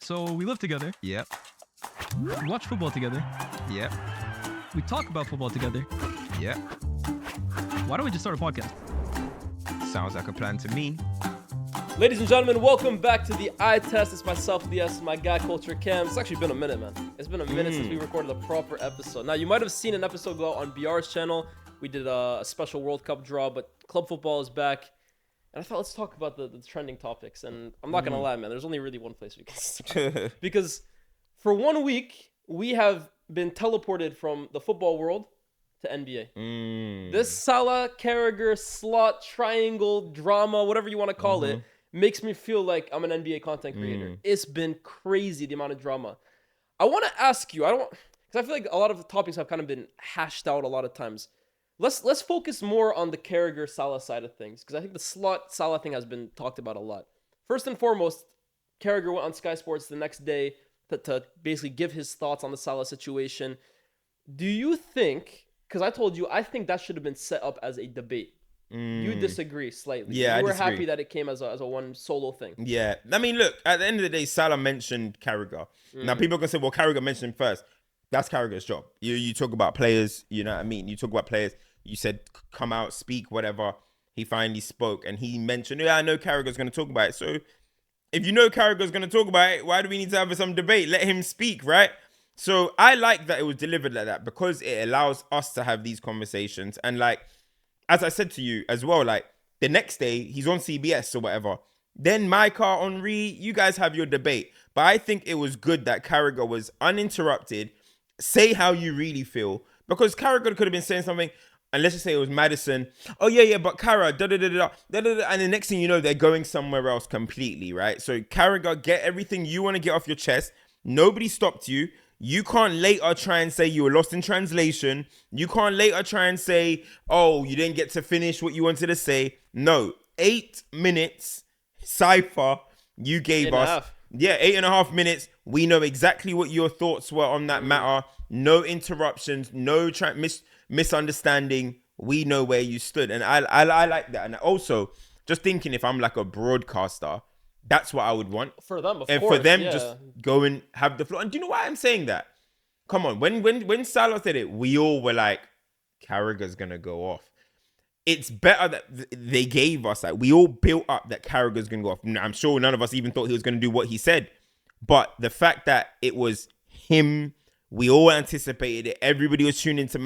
So we live together. Yep. We watch football together. Yep. We talk about football together. Yep. Why don't we just start a podcast? Sounds like a plan to me. Ladies and gentlemen, welcome back to the eye test. It's myself, Lyes, and my guy, CultureCams. It's actually been a minute, man. It's been a minute since we recorded a proper episode. Now, you might have seen an episode go out on BR's channel. We did a special World Cup draw, but club football is back. And I thought, let's talk about the trending topics. And I'm not going to lie, man. There's only really one place we can start. Because for 1 week, we have been teleported from the football world to NBA. This Salah, Carragher, Slot, triangle, drama, whatever you want to call it, makes me feel like I'm an NBA content creator. It's been crazy, the amount of drama. I want to ask you, because I feel like a lot of the topics have kind of been hashed out a lot of times. Let's focus more on the Carragher Salah side of things, because I think the Slot Salah thing has been talked about a lot. First and foremost, Carragher went on Sky Sports the next day to basically give his thoughts on the Salah situation. Do you think, because I told you, I think that should have been set up as a debate. You disagree slightly. Yeah, you were I disagree. happy that it came as a one solo thing. Yeah. I mean, look, at the end of the day, Salah mentioned Carragher. Now, people are going to say, well, Carragher mentioned him first. That's Carragher's job. You talk about players, you know what I mean? You talk about players. You said, come out, speak, whatever. He finally spoke and he mentioned, yeah, I know Carragher's going to talk about it. So if you know Carragher's going to talk about it, why do we need to have some debate? Let him speak, right? So I like that it was delivered like that because it allows us to have these conversations. And like, as I said to you as well, like the next day he's on CBS or whatever. Then Micah, Henri, you guys have your debate. But I think it was good that Carragher was uninterrupted. Say how you really feel. Because Carragher could have been saying something, and let's just say it was Madison. Oh, yeah, but Carragher, and the next thing you know, they're going somewhere else completely, right? So Carragher, get everything you want to get off your chest. Nobody stopped you. You can't later try and say you were lost in translation. You can't later try and say, oh, you didn't get to finish what you wanted to say. No, 8 minutes, cipher, you gave us. Yeah, 8.5 minutes. We know exactly what your thoughts were on that matter. No interruptions, no misunderstanding. We know where you stood. And I like that. And also, just thinking if I'm like a broadcaster, that's what I would want. For them, of and course. For them, yeah. just go and have the floor. And do you know why I'm saying that? Come on, when Salah said it, we all were like, Carragher's going to go off. It's better that they gave us, like, we all built up that Carragher's going to go off. I'm sure none of us even thought he was going to do what he said. But the fact that it was him, we all anticipated it. Everybody was tuning to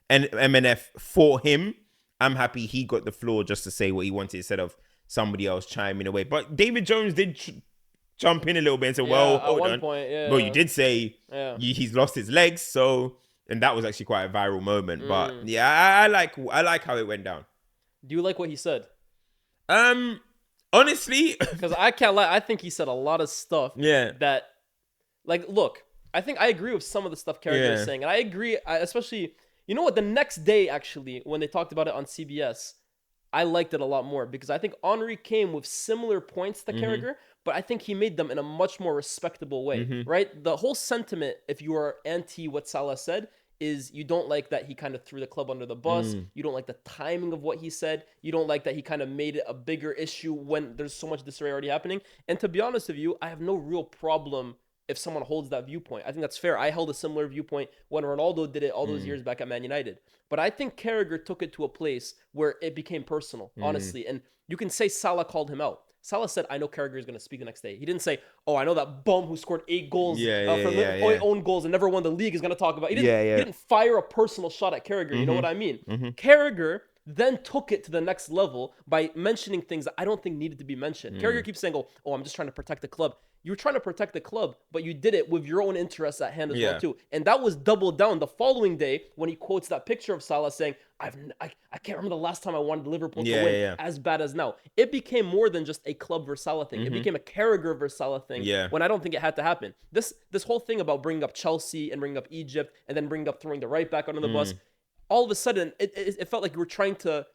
MNF for him. I'm happy he got the floor just to say what he wanted instead of somebody else chiming away. But David Jones did jump in a little bit and say, well, hold on. Point, yeah. Well, you did say he's lost his legs. So, and that was actually quite a viral moment. But yeah, I like how it went down. Do you like what he said? Honestly, because I can't lie. I think he said a lot of stuff that, like, look, I think I agree with some of the stuff Carragher is saying. And I agree, especially, you know what, the next day, actually, when they talked about it on CBS, I liked it a lot more because I think Henri came with similar points to Carragher, but I think he made them in a much more respectable way, right? The whole sentiment, if you are anti what Salah said, is you don't like that he kind of threw the club under the bus. You don't like the timing of what he said. You don't like that he kind of made it a bigger issue when there's so much disarray already happening. And to be honest with you, I have no real problem if someone holds that viewpoint. I think that's fair. I held a similar viewpoint when Ronaldo did it all those years back at Man United. But I think Carragher took it to a place where it became personal, honestly. And you can say Salah called him out. Salah said, I know Carragher is going to speak the next day. He didn't say, oh, I know that bum who scored 8 goals own goals and never won the league is going to talk about it. He didn't fire a personal shot at Carragher. You know what I mean? Carragher then took it to the next level by mentioning things that I don't think needed to be mentioned. Carragher keeps saying, oh, I'm just trying to protect the club. You were trying to protect the club, but you did it with your own interests at hand as well, too. And that was doubled down the following day when he quotes that picture of Salah saying, I can't remember the last time I wanted Liverpool to win as bad as now. It became more than just a club versus Salah thing. It became a Carragher versus Salah thing when I don't think it had to happen. This whole thing about bringing up Chelsea and bringing up Egypt and then bringing up throwing the right back under the bus, all of a sudden, it felt like you were trying to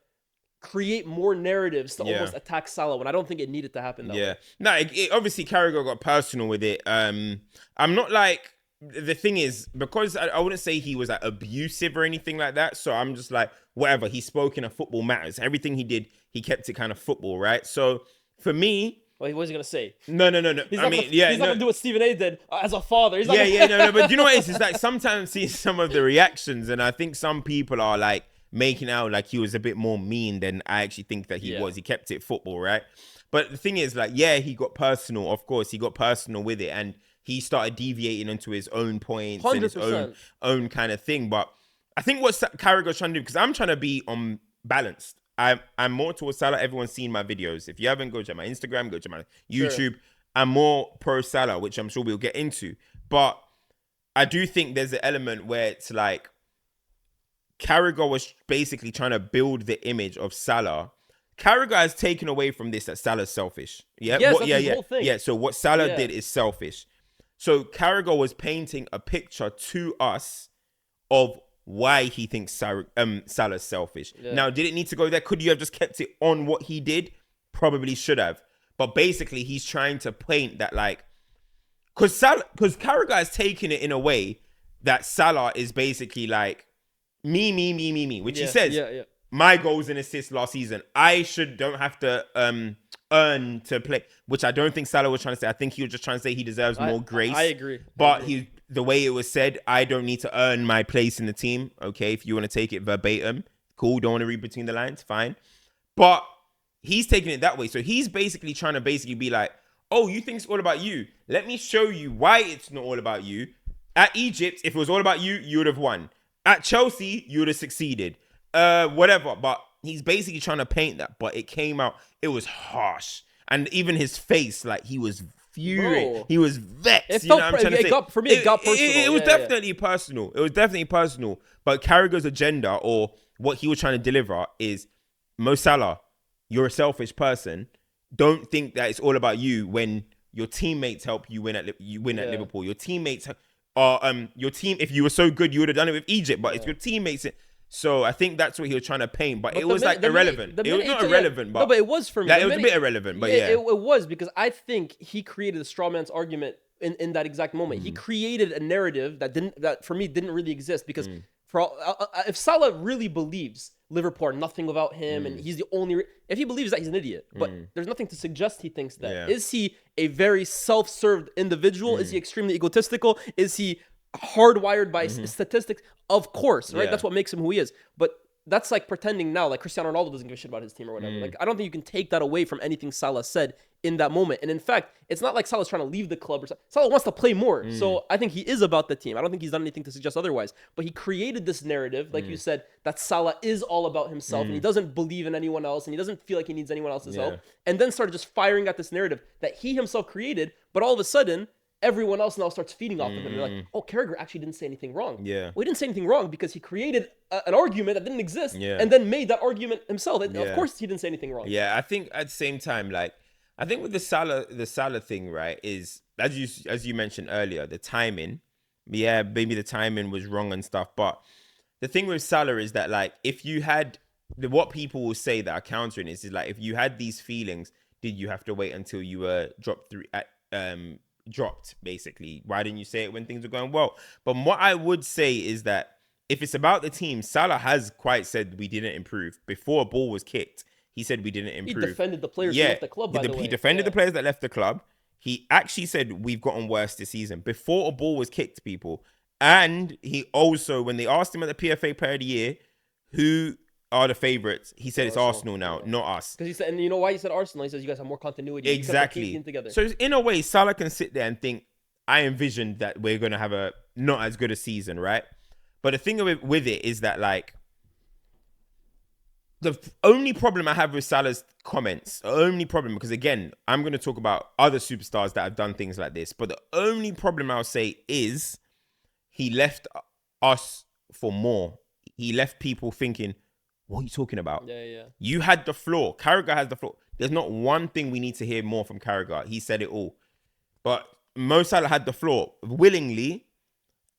create more narratives to almost attack Salah when I don't think it needed to happen that way. No, obviously Carragher got personal with it. I'm not like, the thing is, because I wouldn't say he was like abusive or anything like that. So I'm just like, whatever, he spoke in a football matters. Everything he did, he kept it kind of football, right? So for me, Well, what was he gonna say? No. He's not gonna do what Stephen A. did as a father. He's not no. But you know what it is? It's like sometimes see some of the reactions, and I think some people are like making out like he was a bit more mean than I actually think that he was. He kept it football, right? But the thing is, like, yeah, he got personal. Of course, he got personal with it, and he started deviating into his own points 100%. And his own kind of thing. But I think what Carragher's trying to do, because I'm trying to be balanced. I'm more towards Salah. Everyone's seen my videos. If you haven't, go check my Instagram, go check my YouTube. Sure. I'm more pro Salah, which I'm sure we'll get into. But I do think there's an element where it's like Carragher was basically trying to build the image of Salah. Carragher has taken away from this that Salah's selfish. Yeah, yes, that's his whole thing. Yeah, so what Salah did is selfish. So Carragher was painting a picture to us of why he thinks Salah's selfish. Yeah. Now, did it need to go there? Could you have just kept it on what he did? Probably should have. But basically, he's trying to paint that like, because Carragher has taken it in a way that Salah is basically like me, which he says. Yeah. My goals and assists last season, I don't have to earn to play, which I don't think Salah was trying to say. I think he was just trying to say he deserves more grace. I agree. But the way it was said, I don't need to earn my place in the team. Okay, if you want to take it verbatim, cool. Don't want to read between the lines, fine. But he's taking it that way. So he's basically trying to be like, oh, you think it's all about you? Let me show you why it's not all about you. At Egypt, if it was all about you, you would have won. At Chelsea, you would have succeeded. Whatever. But he's basically trying to paint that. But it came out, it was harsh. And even his face, like he was furious. Bro. He was vexed. It got personal. It was definitely personal. It was definitely personal. But Carragher's agenda, or what he was trying to deliver, is Mo Salah, you're a selfish person. Don't think that it's all about you when your teammates help you win at Liverpool. Your teammates your team, if you were so good, you would have done it with Egypt. But it's your teammates. So I think that's what he was trying to paint, but it was like irrelevant. It was not irrelevant, but it was for me. It was a bit irrelevant, but it was because I think he created a straw man's argument in that exact moment. He created a narrative that for me didn't really exist because if Salah really believes Liverpool are nothing without him and he's the only, if he believes that, he's an idiot. But there's nothing to suggest he thinks that. Yeah. Is he a very self-served individual? Is he extremely egotistical? Is he hardwired by statistics? Of course, right? That's what makes him who he is. But that's like pretending now, like Cristiano Ronaldo doesn't give a shit about his team or whatever. Like, I don't think you can take that away from anything Salah said in that moment. And in fact, it's not like Salah's trying to leave the club or something. Salah wants to play more. So I think he is about the team. I don't think he's done anything to suggest otherwise. But he created this narrative, like you said, that Salah is all about himself and he doesn't believe in anyone else and he doesn't feel like he needs anyone else's help. And then started just firing at this narrative that he himself created. But all of a sudden, everyone else now starts feeding off of him. They're like, oh, Carragher actually didn't say anything wrong. Yeah. Well, he didn't say anything wrong because he created an argument that didn't exist and then made that argument himself. Of course, he didn't say anything wrong. Yeah, I think at the same time, like, I think with the Salah thing, right, is, as you mentioned earlier, the timing. Yeah, maybe the timing was wrong and stuff. But the thing with Salah is that, like, if you had, what people will say that are countering is like, if you had these feelings, did you have to wait until you were dropped, basically? Why didn't you say it when things were going well? But what I would say is that if it's about the team, Salah has quite said we didn't improve. Before a ball was kicked, he said we didn't improve. He defended the players who left the club, by the way. He defended the players that left the club. He actually said we've gotten worse this season. Before a ball was kicked, people. And he also, when they asked him at the PFA Player of the Year, who are the favourites, he said it's Arsenal now, not us. Because he said, and you know why he said Arsenal? He says you guys have more continuity. Exactly. So in a way, Salah can sit there and think, I envisioned that we're going to have a not as good a season, right? But the thing with it is that, like, the only problem I have with Salah's comments, because again, I'm going to talk about other superstars that have done things like this, but the only problem I'll say is he left us for more. He left people thinking, what are you talking about? Yeah. You had the floor. Carragher has the floor. There's not one thing we need to hear more from Carragher. He said it all. But Mo Salah had the floor willingly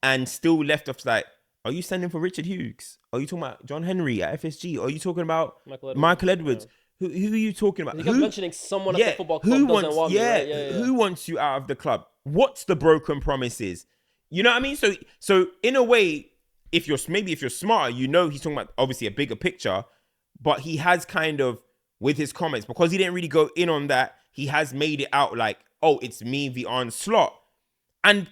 and still left us like, are you standing for Richard Hughes? Are you talking about John Henry at FSG? Are you talking about Michael Edwards? Yeah. Who are you talking about? He kept mentioning someone at the football club doesn't want me, right? Who wants you out of the club? What's the broken promises? You know what I mean? So in a way, if you're smarter, you know he's talking about obviously a bigger picture, but he has kind of, with his comments, because he didn't really go in on that, he has made it out like, oh, it's me v Arne Slot. And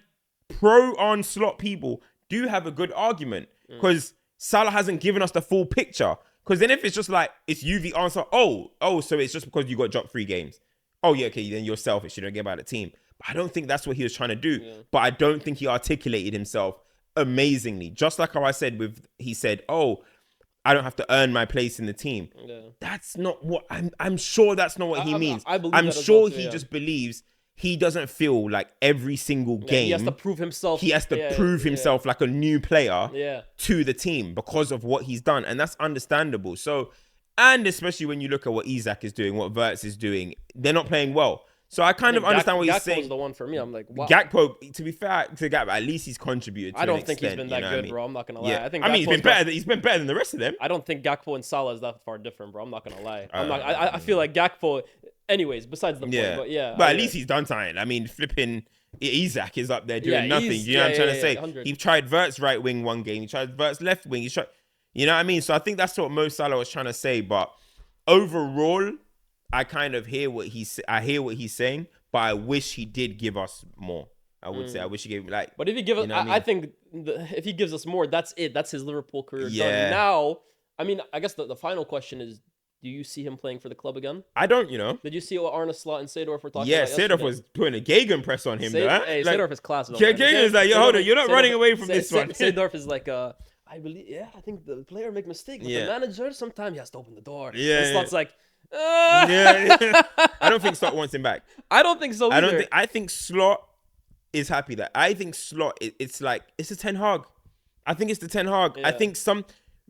pro Arne Slot people do have a good argument because Salah hasn't given us the full picture. Because then if it's just like, it's you v Arne Slot, so it's just because you got dropped 3 games. Oh, yeah, okay, then you're selfish. You don't get about the team. But I don't think that's what he was trying to do. Yeah. But I don't think he articulated himself amazingly. Just like how I said he said, oh, I don't have to earn my place in the team. Yeah. That's not what, I'm sure that's not what he means. I'm sure he just believes he doesn't feel like every single game. He has to prove himself. He has to prove himself like a new player to the team because of what he's done. And that's understandable. So, and especially when you look at what Isak is doing, what Wirtz is doing, they're not playing well. So I kind of understand what he's saying. Gakpo's the one for me. I'm like, wow. Gakpo, to be fair to Gakpo, at least he's contributed to I don't an think extent, he's been that good, bro. I'm not going to lie. Yeah. I mean, he's been better than the rest of them. I don't think Gakpo and Salah is that far different, bro. I'm not going to lie. I feel like Gakpo, anyways, besides the point, but yeah. But at least he's done something. I mean, flipping Isak is up there doing nothing. You know what I'm trying to say? 100. He tried Wirtz right wing one game. He tried Wirtz left wing. You know what I mean? So I think that's what Mo Salah was trying to say. But overall, I kind of hear what he's saying, but I wish he did give us more. I would say I wish he gave like. But if he gives us, I think if he gives us more, that's it. That's his Liverpool career done. Now, I mean, I guess the final question is, do you see him playing for the club again? I don't, you know. Did you see what Arne Slot and Seedorf were talking about? Yeah, Seedorf was putting a Gegenpress on him. Hey, like, Seedorf is class. Gegenpress is like, yo, hold on, you're not running away from this one. Seedorf is like, I believe, I think the player make mistakes. But the manager, sometimes he has to open the door. Yeah. And Slot's like, I don't think Slot wants him back. I don't think so either. I think Slot is happy that. I think Slot, it's a Ten Hag. I think it's the Ten Hag. Yeah. I think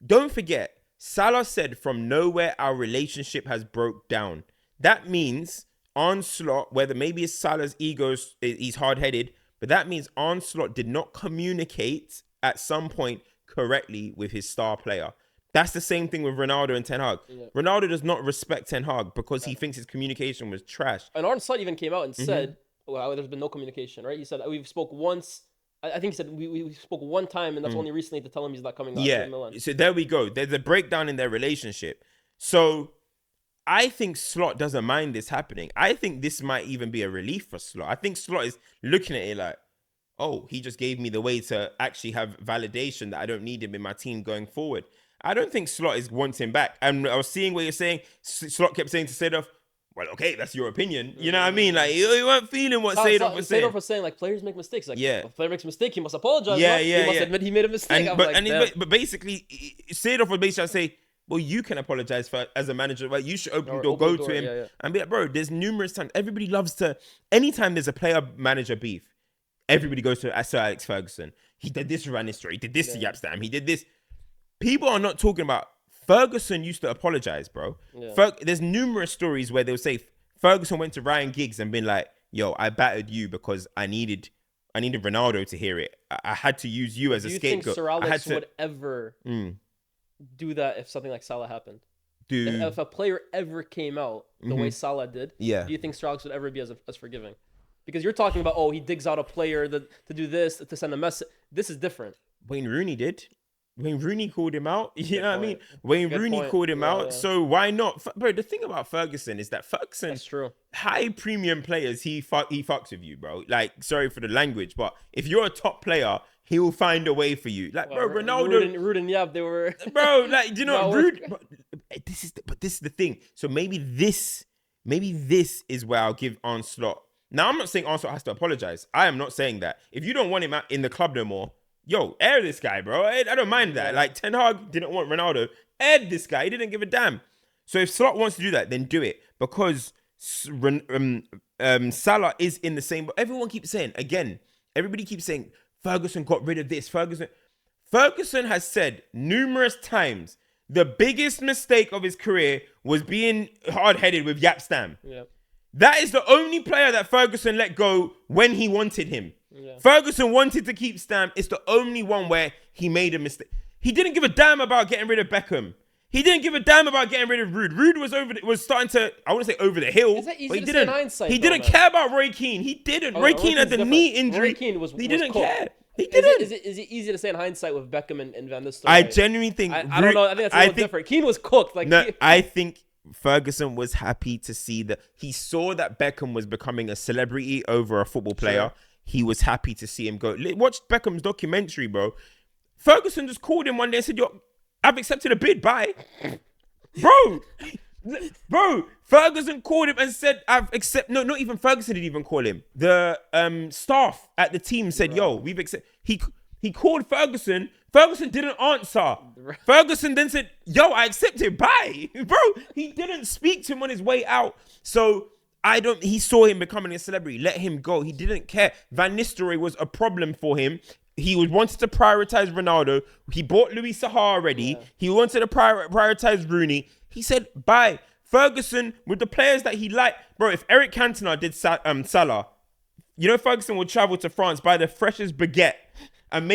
don't forget, Salah said from nowhere our relationship has broke down. That means Arne Slot, whether maybe it's Salah's ego, he's hard-headed, but that means Arne Slot did not communicate at some point correctly with his star player. That's the same thing with Ronaldo and Ten Hag. Yeah. Ronaldo does not respect Ten Hag because he thinks his communication was trash. And Arne Slot even came out and said, well, there's been no communication, right? He said, we've spoke once. I think he said we spoke one time, and that's only recently to tell him he's not coming back to Milan. So there we go. There's a breakdown in their relationship. So I think Slot doesn't mind this happening. I think this might even be a relief for Slot. I think Slot is looking at it like, oh, he just gave me the way to actually have validation that I don't need him in my team going forward. I don't think Slot wants him back. And I was seeing what you're saying. Slot kept saying to Seedorf, well, okay, that's your opinion. You know what I mean? Like, you weren't feeling what Seedorf was saying. Seedorf was saying, like, players make mistakes. Like, if a player makes a mistake, he must apologize. He must admit he made a mistake. But basically, Seedorf was basically trying to say, well, you can apologize as a manager. Right? You should open the door, go to him and be like, bro, there's numerous times. Everybody loves to, anytime there's a player-manager beef, everybody goes to Sir Alex Ferguson. He did this around this story. He did this to Yapstam. He did this. People are not talking about, Ferguson used to apologize, bro. Yeah. There's numerous stories where they'll say, Ferguson went to Ryan Giggs and been like, yo, I battered you because I needed Ronaldo to hear it. I had to use you as a scapegoat. Do you think Sir Alex would ever do that if something like Salah happened? If a player ever came out the way Salah did, do you think Sir Alex would ever be as forgiving? Because you're talking about, he digs out a player to do this, to send a message. This is different. Wayne Rooney did. Wayne Rooney called him out. You know what I mean? Wayne Rooney called him out. Yeah. So why not? Bro, the thing about Ferguson is that Ferguson, that's true. High premium players, he fucks with you, bro. Like, sorry for the language, but if you're a top player, he will find a way for you. Like, bro, Ronaldo, Ruud and Yab, they were, bro. Like, do you know, Ruud? This is the thing. So maybe this is where I'll give Arne Slot. Now, I'm not saying Arne Slot has to apologize. I am not saying that. If you don't want him out in the club no more, yo, air this guy, bro. I don't mind that. Like, Ten Hag didn't want Ronaldo. Air this guy. He didn't give a damn. So if Slot wants to do that, then do it. Because Salah is in the same... Everyone keeps saying, again, everybody keeps saying, Ferguson got rid of this. Ferguson has said numerous times, the biggest mistake of his career was being hard-headed with Yapstam. Yep. That is the only player that Ferguson let go when he wanted him. Yeah. Ferguson wanted to keep Stam. It's the only one where he made a mistake. He didn't give a damn about getting rid of Beckham. He didn't give a damn about getting rid of Ruud. Ruud was starting to, I want to say over the hill. Is that easy but he to didn't. Say in hindsight, he didn't care about Roy Keane. He didn't. Roy Keane had the knee injury. Roy Keane was didn't cooked. care. He didn't. Is it easy to say in hindsight with Beckham and Van Nistelrooy? I genuinely think. I don't know. I think that's a little different. Keane was cooked. Like, no, I think Ferguson was happy to see that he saw that Beckham was becoming a celebrity over a football player. Sure. He was happy to see him go. Watch Beckham's documentary, bro. Ferguson just called him one day and said, "Yo, I've accepted a bid. Bye." Bro, Ferguson called him and said, "I've accepted." No, not even Ferguson didn't even call him. The staff at the team said, "Yo, we've accepted." He called Ferguson. Ferguson didn't answer. Ferguson then said, "Yo, I accepted. Bye." Bro, he didn't speak to him on his way out. So he saw him becoming a celebrity. Let him go. He didn't care. Van Nistelrooy was a problem for him. He wanted to prioritize Ronaldo. He bought Louis Saha already. Yeah. He wanted to prioritize Rooney. He said, bye. Ferguson, with the players that he liked. Bro, if Eric Cantona did Salah, you know Ferguson would travel to France, buy the freshest baguette and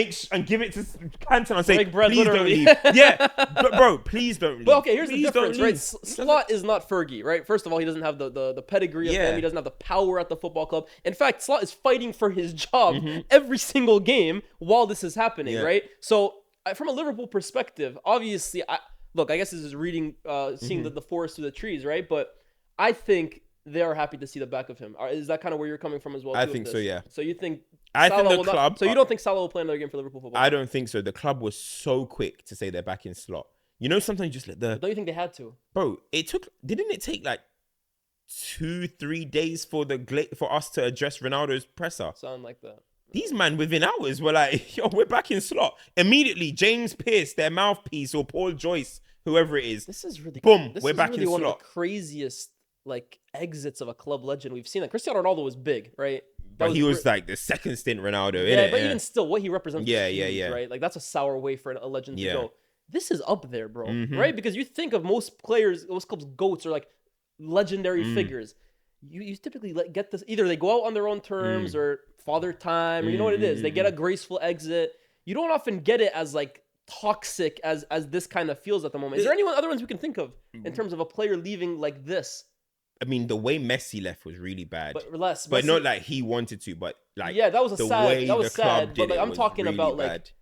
give it to Cantona and say, please don't leave. Yeah, but bro, please don't leave. But okay, here's the difference, right? Slot is not Fergie, right? First of all, he doesn't have the pedigree of him. He doesn't have the power at the football club. In fact, Slot is fighting for his job every single game while this is happening, right? So from a Liverpool perspective, obviously, I guess this is reading, seeing the forest through the trees, right? But I think they are happy to see the back of him. Is that kind of where you're coming from as well? I think so, yeah. So you think... I think the club... So you don't think Salah will play another game for Liverpool football? I don't think so. The club was so quick to say they're back in Slot. You know, sometimes you just let the... Don't you think they had to? Bro, didn't it take like 2-3 days for us to address Ronaldo's presser? Sound like that. These man within hours were like, yo, we're back in Slot. Immediately, James Pearce, their mouthpiece, or Paul Joyce, whoever it is. This is really... Boom, we're back in Slot. One of the craziest exits of a club legend we've seen. Like Cristiano Ronaldo was big, right? But he was like the second stint Ronaldo, but even still, what he represents is huge, right? Like that's a sour way for a legend to go. This is up there, bro, right? Because you think of most players, most clubs, GOATs are like legendary figures. You typically get this, either they go out on their own terms or father time, or you know what it is. They get a graceful exit. You don't often get it as like toxic as this kind of feels at the moment. Is there other ones we can think of in terms of a player leaving like this? I mean, the way Messi left was really bad. But Messi, not like he wanted to, but like that was the way the club did but like, it I'm talking really about bad. Like,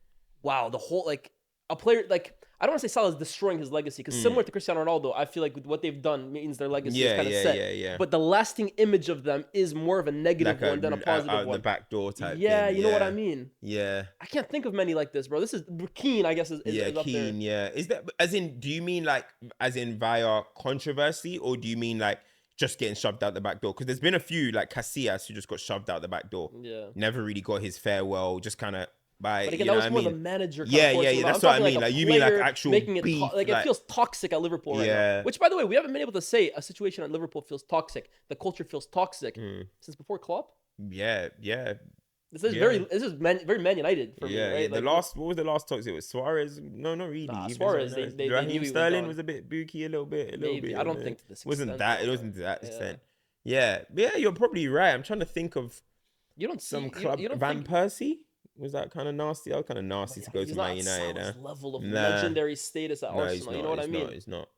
wow, the whole like a player like I don't want to say Salah is destroying his legacy because similar to Cristiano Ronaldo, I feel like what they've done means their legacy is kind of set. Yeah. But the lasting image of them is more of a negative one than a positive one. The back door type. Yeah, you know what I mean. Yeah. I can't think of many like this, bro. This is Keane, I guess. Is up there. Yeah. Is that as in? Do you mean like as in via controversy, or do you mean like just getting shoved out the back door? Because there's been a few like Casillas who just got shoved out the back door. Yeah. Never really got his farewell. Just kind of. But again, you know that was more the manager. Yeah. That's what I mean. Like you mean like actual making it beef, it feels toxic at Liverpool right now. Which, by the way, we haven't been able to say a situation at Liverpool feels toxic. The culture feels toxic since before Klopp. Yeah. This is very Man United for me. Right? Yeah. What was the last toxic? It was Suarez. No, not really. Suarez. They knew Sterling was a bit booky, a little bit. Maybe I don't think to this extent. It wasn't to that extent. Yeah. But yeah, you're probably right. I'm trying to think of. You don't some club. Van Persie. Was that kind of nasty? That was kind of nasty to go to Man United. He's not level of legendary status at Arsenal. You know what I mean? It's not.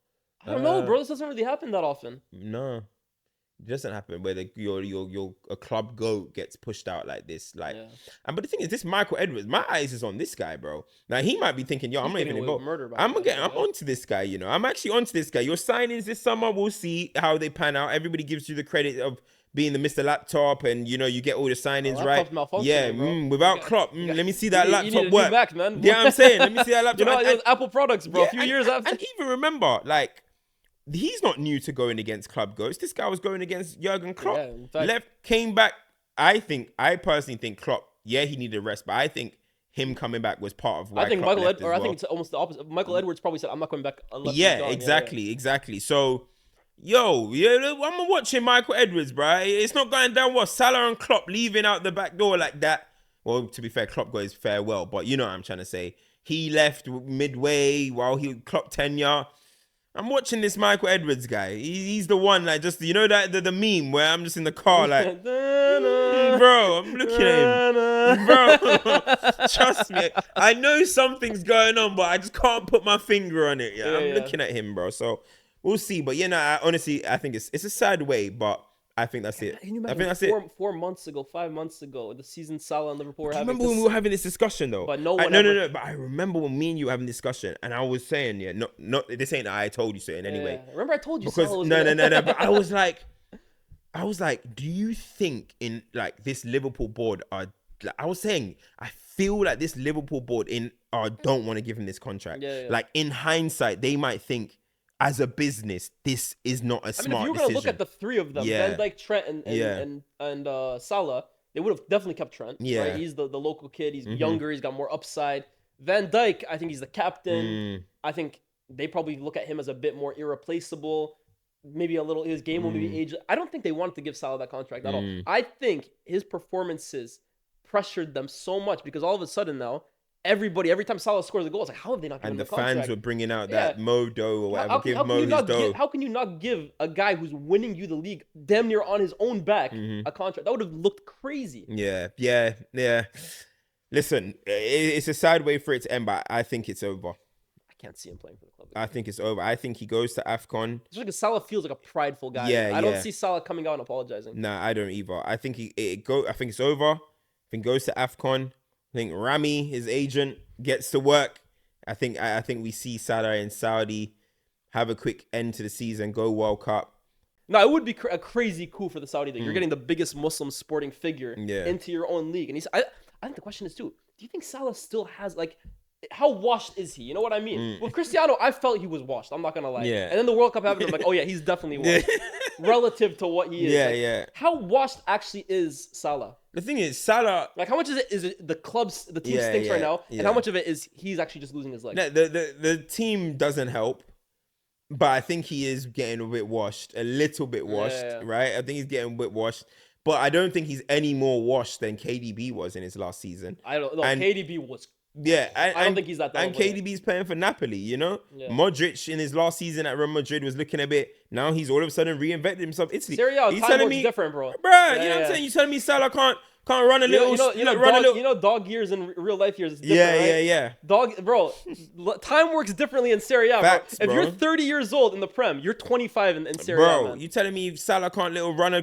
I don't know, bro. This doesn't really happen that often. No, it doesn't happen where a club GOAT gets pushed out like this. But the thing is, this Michael Edwards, my eyes is on this guy, bro. Now he might be thinking, yo, I'm not even involved. I'm onto this guy. You know, I'm actually onto this guy. Your signings this summer, we'll see how they pan out. Everybody gives you the credit of being the Mr. Laptop, and you know you get all the signings right. Yeah, without Klopp, let me see that laptop work. Mac, man. Yeah, I'm saying, let me see that laptop. You know, it was Apple products, bro. A few years after. And even remember, like, he's not new to going against club goats. This guy was going against Jurgen Klopp. Yeah, in fact, came back. I personally think Klopp. Yeah, he needed a rest, but I think him coming back was part of why. I think Klopp I think it's almost the opposite. Michael Edwards probably said, "I'm not coming back unless." Yeah, exactly. So. I'm watching Michael Edwards, bro. It's not going down well. Salah and Klopp leaving out the back door like that. Well, to be fair, Klopp got his farewell, but you know what I'm trying to say. He left midway while he Klopp tenure. I'm watching this Michael Edwards guy. He's the one, like, just, you know, that the meme where I'm just in the car, like, bro, I'm looking at him. Bro, trust me. I know something's going on, but I just can't put my finger on it. I'm looking at him, bro. So, we'll see. But, I honestly think it's a sad way, but I think that's it. Can you I imagine think that's it. 4 months ago, 5 months ago, the season Salah and Liverpool were Do you having. remember when we were having this discussion though? But no one. No. But I remember when me and you were having this discussion, and I was saying, not this ain't I told you so in any way. Remember I told you because Salah was no. But I was like, do you think in like this Liverpool board are? Like, I was saying, I feel like this Liverpool board don't want to give him this contract. Yeah. Like in hindsight, they might think, as a business, this is not a smart decision. If you were gonna look at the three of them, Van Dijk, Trent, and Salah, they would have definitely kept Trent. Yeah, right? He's the local kid. He's younger. He's got more upside. Van Dijk, I think he's the captain. I think they probably look at him as a bit more irreplaceable. Maybe a little his game will maybe age. I don't think they wanted to give Salah that contract at all. I think his performances pressured them so much because all of a sudden now, every time Salah scores a goal, it's like, how have they not given him the contract? And the fans were bringing out that Mo dough or whatever. How can you not give a guy who's winning you the league damn near on his own back a contract? That would have looked crazy. Yeah. Listen, it's a sad way for it to end, but I think it's over. I can't see him playing for the club. I think it's over. I think he goes to AFCON. Just because Salah feels like a prideful guy. I don't see Salah coming out and apologizing. Nah, I don't either. I think I think it's over. I think he goes to AFCON. I think Rami, his agent, gets to work. I think we see Salah in Saudi have a quick end to the season, go World Cup. No, it would be a crazy coup for the Saudi league. You're getting the biggest Muslim sporting figure into your own league. And I think the question is too, do you think Salah still has like, how washed is he? You know what I mean? With Cristiano, I felt he was washed. I'm not going to lie. Yeah. And then the World Cup happened. I'm like, oh yeah, he's definitely washed. Relative to what he is. Yeah. How washed actually is Salah? The thing is, Salah... Like, how much is it the team stinks right now, and how much of it is he's actually just losing his leg? No, the team doesn't help, but I think he is getting a little bit washed, right? I think he's getting a bit washed, but I don't think he's any more washed than KDB was in his last season. I don't know. KDB was... I don't think he's that. And KDB's playing for Napoli, you know? Yeah. Modric in his last season at Real Madrid was looking a bit... Now he's all of a sudden reinvented himself. Italy. Serie A, time works different, bro. Bro, you know what I'm saying? You telling me Salah can't run a little... You know dog years and real life years is different, right? Yeah. Dog, bro, time works differently in Serie A, Facts, bro. If bro. you're 30 years old in the Prem, you're 25 in Serie A, bro, man. You telling me Salah can't run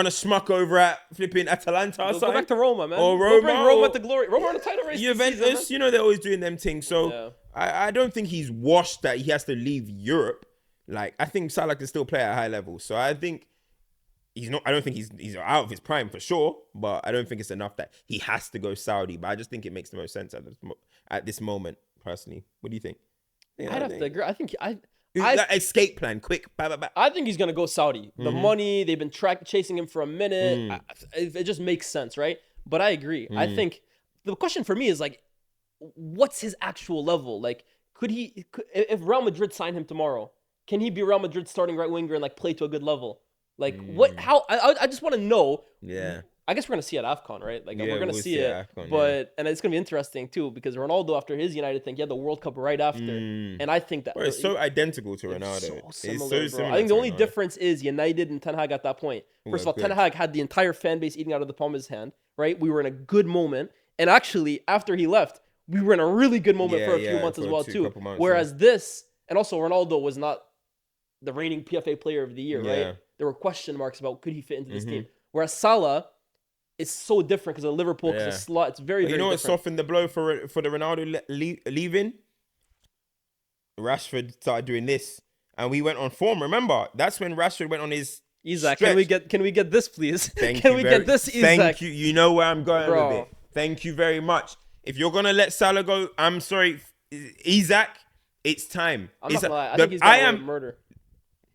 a schmuck over at flipping Atalanta or something? Go back to Roma, man. Or Roma. Bring Roma to glory. Roma on a title race. Juventus, you know they're always doing them things. So I don't think he's washed that he has to leave Europe. Like, I think Salah can still play at a high level. So I think he's not. I don't think he's out of his prime for sure. But I don't think it's enough that he has to go Saudi. But I just think it makes the most sense at this moment, personally. What do you think? I'd have to agree. I think that escape plan, quick. I think he's gonna go Saudi. The money, they've been chasing him for a minute. It just makes sense, right? But I agree. I think the question for me is like, what's his actual level? Like, if Real Madrid signed him tomorrow, can he be Real Madrid's starting right winger and like play to a good level? Like what? How? I just want to know. Yeah. I guess we're gonna see it at AFCON, right? Like we're gonna see it, AFCON, but and it's gonna be interesting too because Ronaldo after his United thing, he had the World Cup right after, and I think that it's so identical to Ronaldo. It's so similar. I think the only difference is United and Ten Hag at that point. First of all, Ten Hag had the entire fan base eating out of the palm of his hand, right? We were in a good moment, and actually after he left, we were in a really good moment for a few months as well too. Whereas this, and also Ronaldo was not the reigning PFA Player of the Year, right? There were question marks about could he fit into this team. Whereas Salah. It's so different because of Liverpool, because of Slot. It's very, very different. You know what softened the blow for the Ronaldo leaving? Rashford started doing this, and we went on form. Remember, that's when Rashford went on his Isak. Stretch. Can we get this, please? Can we get this, Isak? Thank you. You know where I'm going with it. Thank you very much. If you're gonna let Salah go, I'm sorry, Isak. It's time. I'm not gonna lie. I think he's got murder.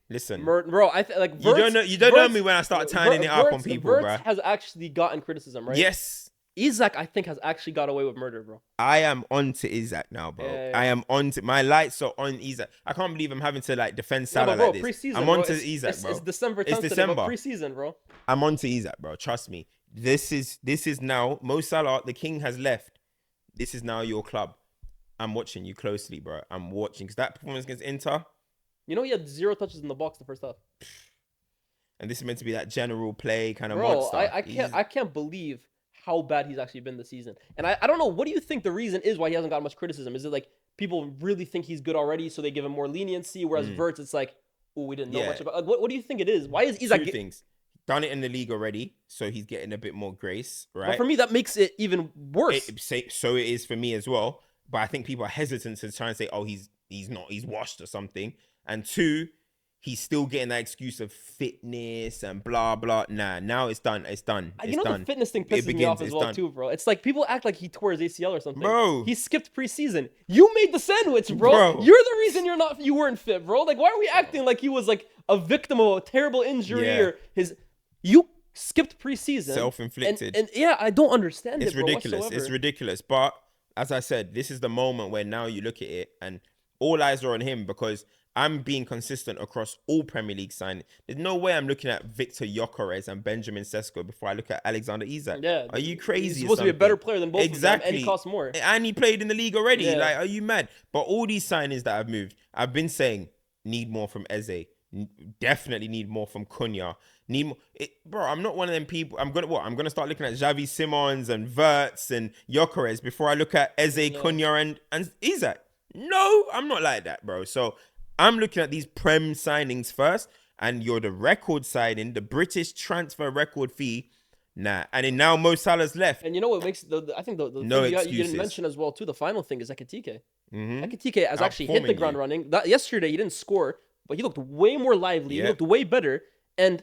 Listen, bro, I like Wirtz, you don't know me when I start tying it up on people, bro. Wirtz has actually gotten criticism, right? Yes. Isak, I think, has actually got away with murder, bro. I am on to Isak now, bro. I am on to my lights are on Isak. I can't believe I'm having to like defend Salah like this. Pre-season, I'm on to Isak, bro. It's December 10th. It's December. Pre-season, bro. I'm on to Isak, bro. Trust me. This is now Mo Salah. The king has left. This is now your club. I'm watching you closely, bro. I'm watching because that performance against Inter. You know he had 0 touches in the box the first half. And this is meant to be that general play kind of monster. Bro, I can't believe how bad he's actually been this season. And I don't know, what do you think the reason is why he hasn't got much criticism? Is it like people really think he's good already, so they give him more leniency, whereas Wirtz, it's like, oh, we didn't know much about. Like, what do you think it is? Why is Isak? Two things. done it in the league already, so he's getting a bit more grace, right? But for me, that makes it even worse. So it is for me as well. But I think people are hesitant to try and say, oh, he's washed or something. And 2, he's still getting that excuse of fitness and blah, blah. Nah, now it's done. It's done. It's done. The fitness thing pisses me off as well, too, bro. It's like people act like he tore his ACL or something. Bro. He skipped preseason. You made the sandwich, bro. You're the reason you weren't fit, bro. Like, why are we acting like he was like a victim of a terrible injury or you skipped preseason. Self-inflicted. And yeah, I don't understand it's it, bro, ridiculous. whatsoever. It's ridiculous. But as I said, this is the moment where now you look at it and all eyes are on him because I'm being consistent across all Premier League signings. There's no way I'm looking at Victor Gyökeres and Benjamin Sesko before I look at Alexander Isak. Yeah, are you crazy? He's supposed to be a better player than both of them, and he costs more. And he played in the league already. Yeah. Like, are you mad? But all these signings that I've moved, I've been saying need more from Eze. Definitely need more from Cunha. Bro, I'm not one of them people. I'm gonna start looking at Xavi Simons and Wirtz and Gyökeres before I look at Eze, Cunha and Isak. No, I'm not like that, bro. So I'm looking at these Prem signings first, and you're the record signing, the British transfer record fee. Nah, and then now Mo Salah's left. And you know what makes I think the no thing you didn't mention as well too. The final thing is Ekitike. Mm-hmm. Ekitike has actually hit the ground running. Yesterday he didn't score, but he looked way more lively. He looked way better. And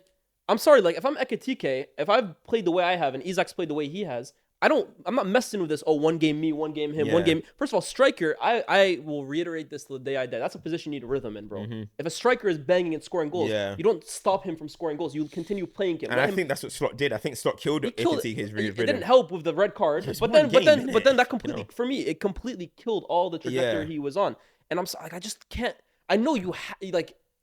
I'm sorry, like if I'm Ekitike, if I've played the way I have and Isak's played the way he has, I'm not messing with this. Oh, one game me, one game him, one game. First of all, striker, I will reiterate this till the day I die. That's a position you need rhythm in, bro. Mm-hmm. If a striker is banging and scoring goals, you don't stop him from scoring goals. You continue playing him. And I think that's what Slot did. I think Slot killed Ekitike's rhythm. It didn't help with the red card, but then that completely, for me, it completely killed all the trajectory he was on. And I'm like, I just can't. I know you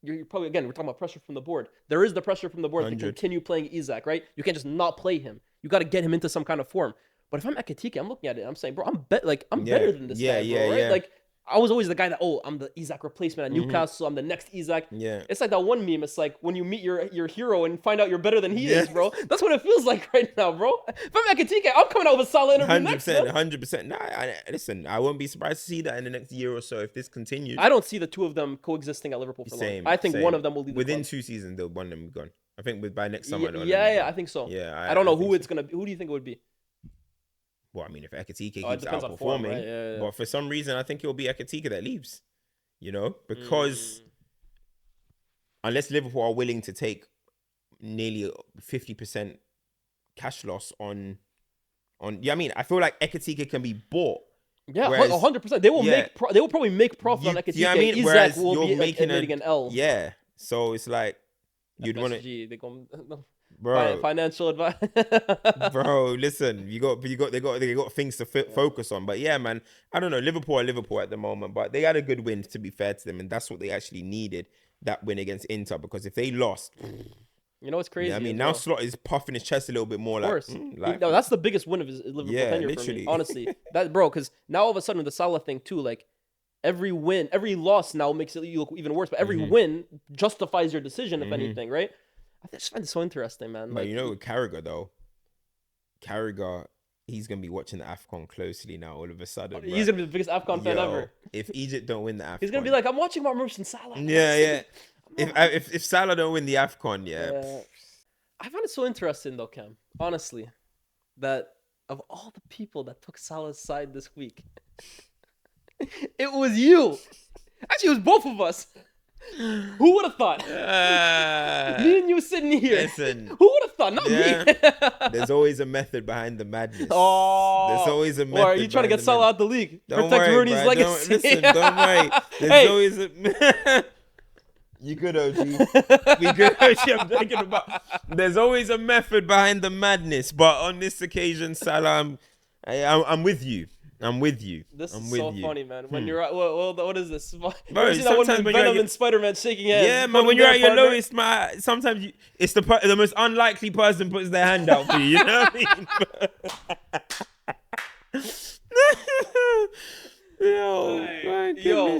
you're probably, again, we're talking about pressure from the board. There is the pressure from the board 100. To continue playing Isak, right? You can't just not play him. You got to get him into some kind of form. But if I'm Ekitike, I'm looking at it and I'm saying, bro, I'm better than this guy, bro, right? Like, I was always the guy that, I'm the Isak replacement at Newcastle. I'm the next Isak. Yeah. It's like that one meme. It's like when you meet your hero and find out you're better than he is, bro. That's what it feels like right now, bro. If I'm Ekitike, I'm coming out with a Salah interview 100%. Nah, listen, I won't be surprised to see that in the next year or so if this continues. I don't see the two of them coexisting at Liverpool for long. I think one of them will leave within 2 seasons. One of them be gone. I think by next summer. I think so. Yeah, I don't know who it's gonna be. Who do you think it would be? Well, I mean, if Ekitike keeps outperforming, form, right? But for some reason, I think it'll be Ekitike that leaves. You know, because unless Liverpool are willing to take nearly 50% cash loss on, I mean, I feel like Ekitike can be bought. Yeah, 100%. They will they will probably make profit on Ekitike. I mean, Isak will be making an L. Yeah, so it's like you'd want to. Bro, financial advice. Bro, listen, they got things to focus on. But yeah, man, I don't know. Liverpool are Liverpool at the moment, but they had a good win, to be fair to them, and that's what they actually needed, that win against Inter, because if they lost, you know what's crazy? Yeah, I mean, now Slot is puffing his chest a little bit more. No, that's the biggest win of his Liverpool tenure literally. For me, honestly. Because now all of a sudden the Salah thing too, like every loss now makes it look even worse, but every win justifies your decision, if anything, right? I just find it so interesting, man. But with Carragher though, he's gonna be watching the AFCON closely now. All of a sudden, he's gonna be the biggest AFCON fan ever. If Egypt don't win the AFCON, he's gonna be like, I'm watching Mohamed Salah. Yeah. If Salah don't win the AFCON, I find it so interesting though, Cam. Honestly, that of all the people that took Salah's side this week, it was you. Actually, it was both of us. Who would have thought? Me and you sitting here. Listen, who would have thought? Not me. There's always a method behind the madness. There's always a method. Or are you trying to get Salah out the league? Protect Rooney's legacy. Don't worry. There's always a... You good, OG? We good, OG? I'm thinking about... There's always a method behind the madness, but on this occasion, Salah, I'm with you. I'm with you. This is so funny, man. When you're at, what is this? Bro, you that one with Venom and Spider-Man shaking hands? Yeah, man. When you're at your lowest, sometimes it's the most unlikely person puts their hand out for you. You know what I mean? Yo,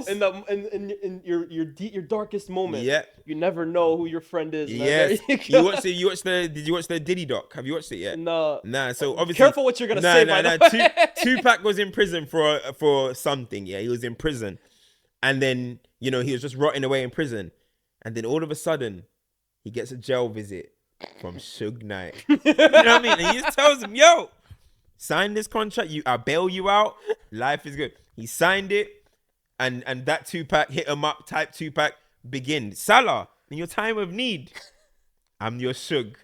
in your darkest moment, you never know who your friend is. Yes. Did you watch the Diddy doc? Have you watched it yet? No. Nah. So obviously, careful what you're gonna say. By the way. Tupac was in prison for something. Yeah, he was in prison, and then he was just rotting away in prison, and then all of a sudden, he gets a jail visit from Suge Knight. You know what I mean? And he just tells him, yo, sign this contract. I bail you out. Life is good. He signed it. And that 2-pack, hit him up, type 2-pack, begin. Salah, in your time of need, I'm your Suge.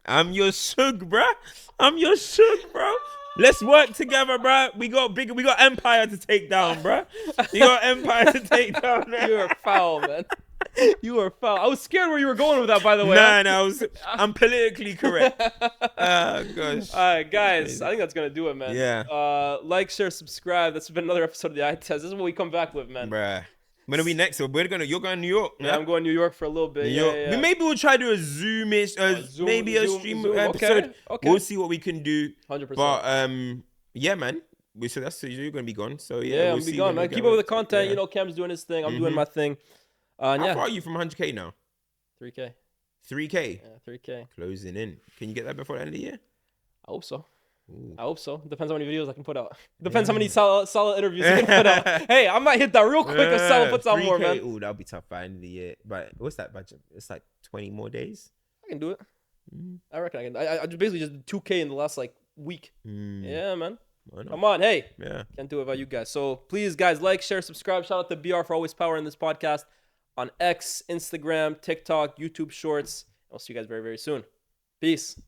I'm your Suge, bruh. I'm your Suge, bro. Let's work together, bruh. We got Empire to take down, bruh. You got Empire to take down. You are foul, man. You are foul. I was scared where you were going with that, by the way. No, I'm politically correct. Oh, gosh. All right, guys. I think that's going to do it, man. Yeah. Like, share, subscribe. That's been another episode of the Eye Test. This is what we come back with, man. Bruh. When are we next? You're going to New York. Yeah, I'm going to New York for a little bit. Yeah. Maybe we'll try to do a Zoom-ish, maybe a stream episode. Okay. We'll see what we can do. 100%. But, yeah, man. So you're going to be gone. So, yeah. I'm going to be gone, man. Keep up with the content. Yeah. You know, Cam's doing his thing. I'm doing my thing. How far are you from 100K now? 3K. 3K? Yeah, 3K. Closing in. Can you get that before the end of the year? I hope so. Ooh. I hope so. Depends how many videos I can put out. Depends how many Salah interviews I can put out. Hey, I might hit that real quick if Salah puts out more, man. Ooh, that'll be tough by the end of the year. But what's that budget? It's like 20 more days? I can do it. I reckon I can. I just basically just did 2K in the last week. Yeah, man. Come on, hey. Yeah. Can't do it without you guys. So please, guys, like, share, subscribe. Shout out to BR for always powering this podcast on X, Instagram, TikTok, YouTube Shorts. I'll see you guys very, very soon. Peace.